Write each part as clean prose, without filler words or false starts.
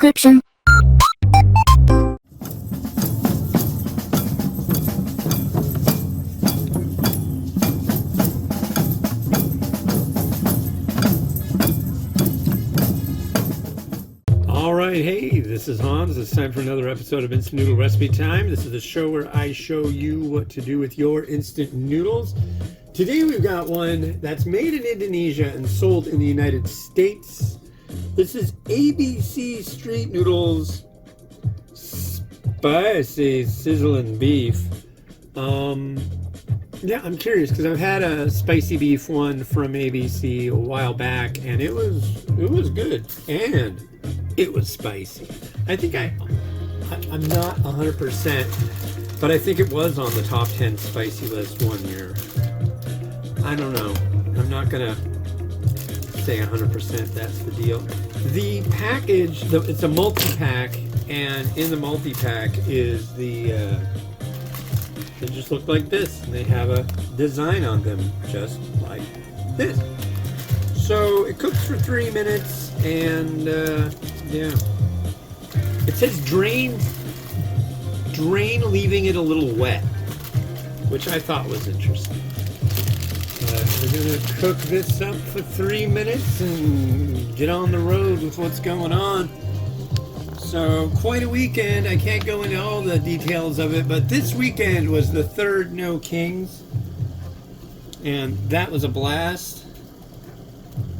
description. Alright, hey, this is Hans. It's time for another episode of Instant Noodle Recipe Time. This is the show where I show you what to do with your instant noodles. Today we've got one that's made in Indonesia and sold in the United States. This is ABC Street Noodles Spicy Sizzling Beef. Yeah, I'm curious because I've had a spicy beef one from ABC a while back, and it was good, and it was spicy. I think I'm not 100%, but I think it was on the top 10 spicy list one year. I don't know. I'm not gonna say 100% that's the deal. The package, it's a multi-pack, and in the multi-pack is they just look like this, and they have a design on them just like this. So it cooks for 3 minutes, and yeah, it says drain, leaving it a little wet, which I thought was interesting. We're gonna cook this up for 3 minutes and get on the road with what's going on. So quite a weekend. I can't go into all the details of it, but this weekend was the third No Kings, and that was a blast.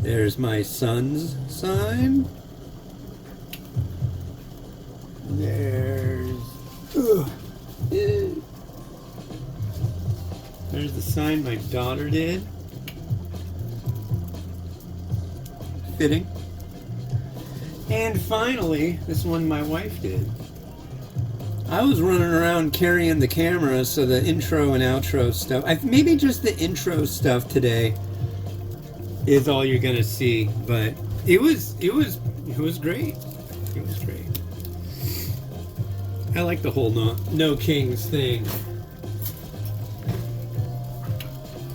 There's my son's sign. There's the sign my daughter did. Fitting. And finally, this one my wife did. I was running around carrying the camera, so the intro and outro stuff, maybe just the intro stuff today is all you're gonna see, but it was great. It was great. I like the whole no Kings thing.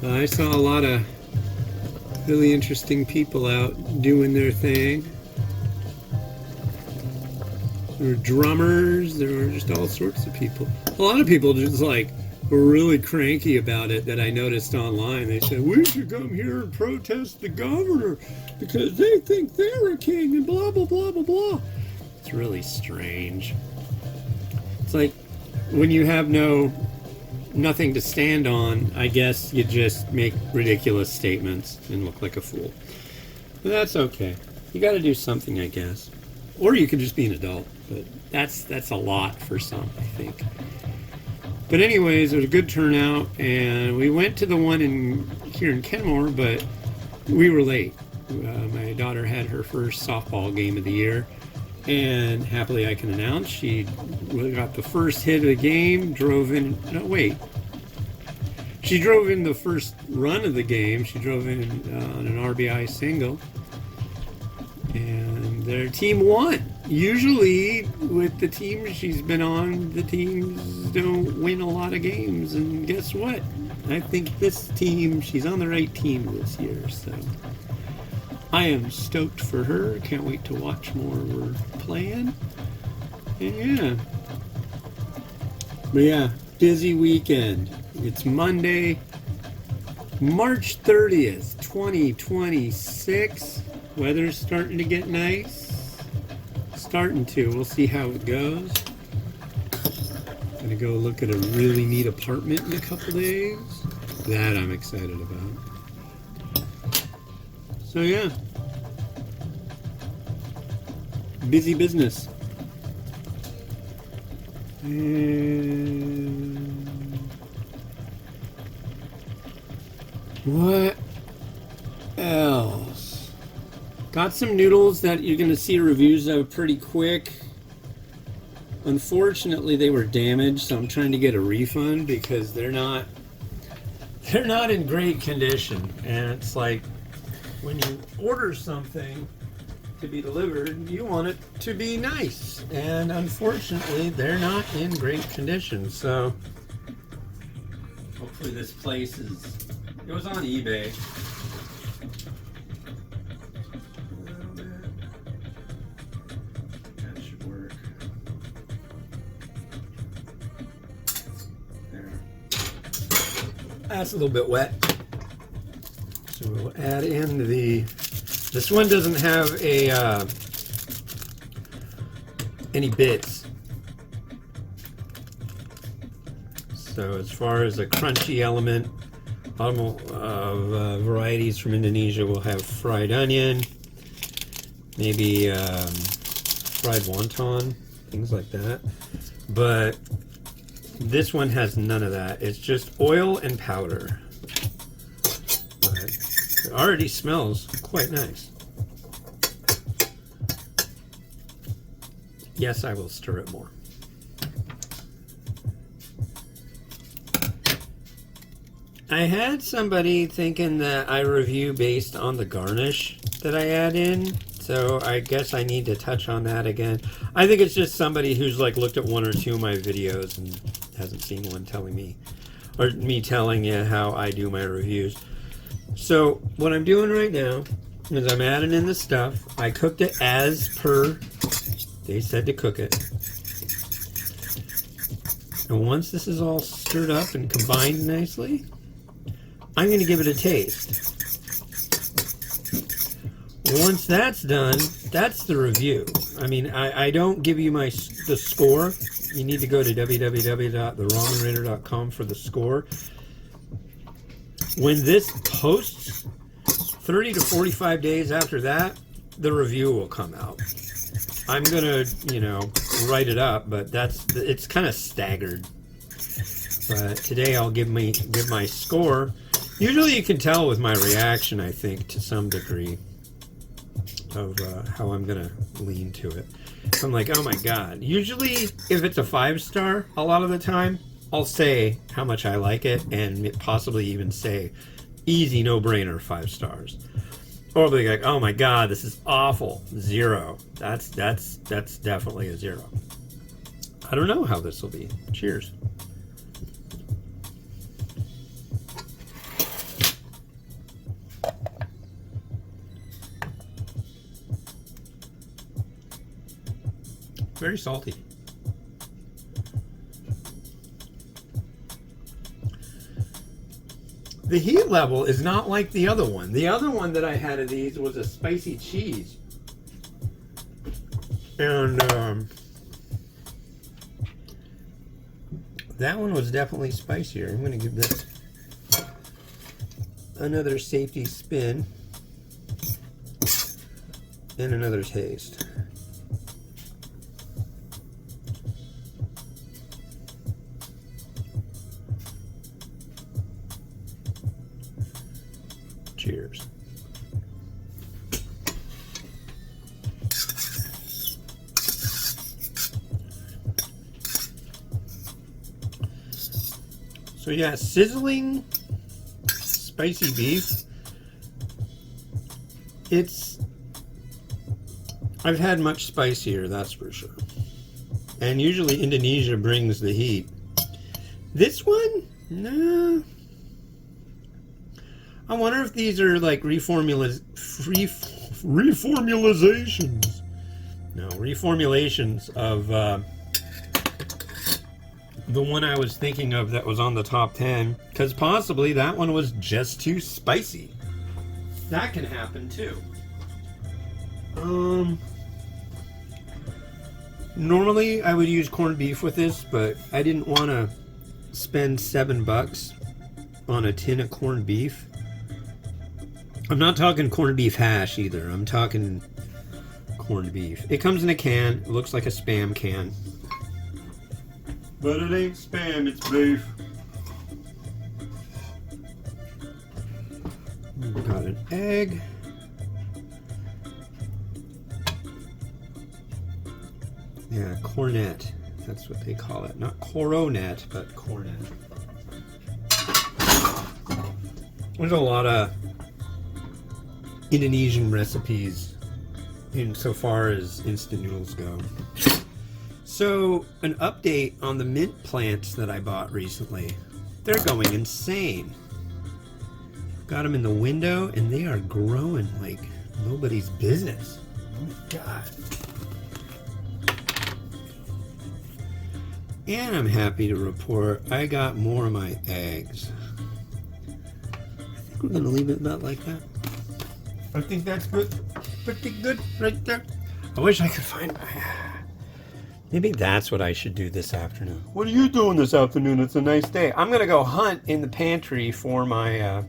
I saw a lot of really interesting people out doing their thing. There were drummers, there were just all sorts of people. A lot of people just like were really cranky about it that I noticed online. They said, we should come here and protest the governor because they think they're a king and blah, blah, blah, blah, blah. It's really strange. It's like when you have nothing to stand on, I guess you just make ridiculous statements and look like a fool. But that's okay. You got to do something, I guess. Or you could just be an adult, but that's a lot for some, I think. But anyways, it was a good turnout, and we went to the one here in Kenmore, but we were late. My daughter had her first softball game of the year, and happily I can announce she got the first hit of the game, She drove in the first run of the game. She drove in on an RBI single. And their team won. Usually, with the team she's been on, the teams don't win a lot of games. And guess what? I think this team, she's on the right team this year. So I am stoked for her. Can't wait to watch more of her playing. And yeah. But yeah, busy weekend. It's Monday, March 30th, 2026. Weather's starting to get nice. Starting to. We'll see how it goes. Gonna go look at a really neat apartment in a couple days. That I'm excited about. So yeah. Busy business. And what else? Got some noodles that you're going to see reviews of pretty quick. Unfortunately, they were damaged, so I'm trying to get a refund because they're not in great condition. And it's like when you order something to be delivered, you want it to be nice. And unfortunately, they're not in great condition. So hopefully this place it was on eBay. That's a little bit wet. So we'll add in this one doesn't have any bits. So as far as a crunchy element, varieties from Indonesia will have fried onion, maybe fried wonton, things like that. But this one has none of that. It's just oil and powder. But it already smells quite nice. Yes, I will stir it more. I had somebody thinking that I review based on the garnish that I add in, so I guess I need to touch on that again. I think it's just somebody who's like looked at one or two of my videos and hasn't seen one telling me, or me telling you how I do my reviews. So what I'm doing right now is I'm adding in the stuff. I cooked it as per they said to cook it. And once this is all stirred up and combined nicely, I'm going to give it a taste. Once that's done, that's the review. I mean, I don't give you the score. You need to go to www.theramenraider.com for the score. When this posts, 30 to 45 days after that, the review will come out. I'm gonna, write it up, but it's kind of staggered. But today I'll give my score. Usually you can tell with my reaction, I think, to some degree of how I'm gonna lean to it. I'm like, oh my god. Usually, if it's a 5-star, a lot of the time, I'll say how much I like it, and possibly even say, easy, no-brainer, 5 stars. Or I'll be like, oh my god, this is awful, 0. That's definitely a 0. I don't know how this will be. Cheers. Very salty. The heat level is not like the other one. The other one that I had of these was a spicy cheese. And that one was definitely spicier. I'm going to give this another safety spin and another taste. Cheers. So yeah, sizzling spicy beef. I've had much spicier, that's for sure. And usually Indonesia brings the heat. This one? No. I wonder if these are like reformulations. No, reformulations of the one I was thinking of that was on the top 10. Because possibly that one was just too spicy. That can happen too. Normally I would use corned beef with this, but I didn't want to spend $7 on a tin of corned beef. I'm not talking corned beef hash either. I'm talking corned beef. It comes in a can. It looks like a Spam can. But it ain't Spam, it's beef. We've got an egg. Yeah, cornet. That's what they call it. Not coronet, but cornet. There's a lot of Indonesian recipes insofar as instant noodles go. So, an update on the mint plants that I bought recently. They're going insane. Got them in the window and they are growing like nobody's business. Oh my god. And I'm happy to report I got more of my eggs. I'm going to leave it about like that. I think that's good. Pretty good right there. I wish I could find... Maybe that's what I should do this afternoon. What are you doing this afternoon? It's a nice day. I'm going to go hunt in the pantry for my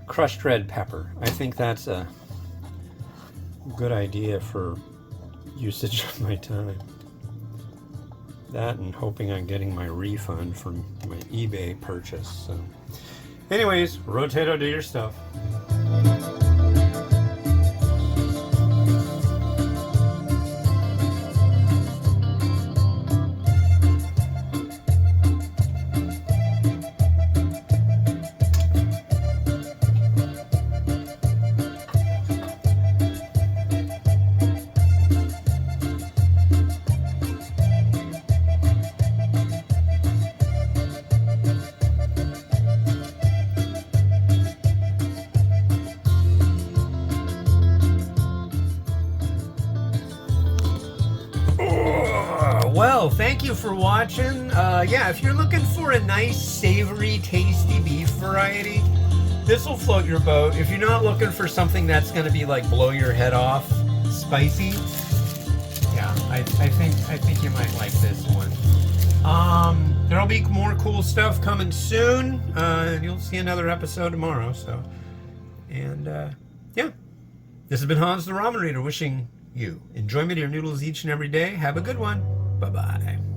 crushed red pepper. I think that's a good idea for usage of my time. That and hoping on getting my refund from my eBay purchase. So, anyways, Rotato, do your stuff. Well, thank you for watching. Yeah, if you're looking for a nice, savory, tasty beef variety, this will float your boat. If you're not looking for something that's going to be like blow your head off, spicy, yeah, I think you might like this one. There'll be more cool stuff coming soon. You'll see another episode tomorrow. So, and yeah, this has been Hans the Ramen Reader wishing you enjoyment of your noodles each and every day. Have a good one. Bye-bye.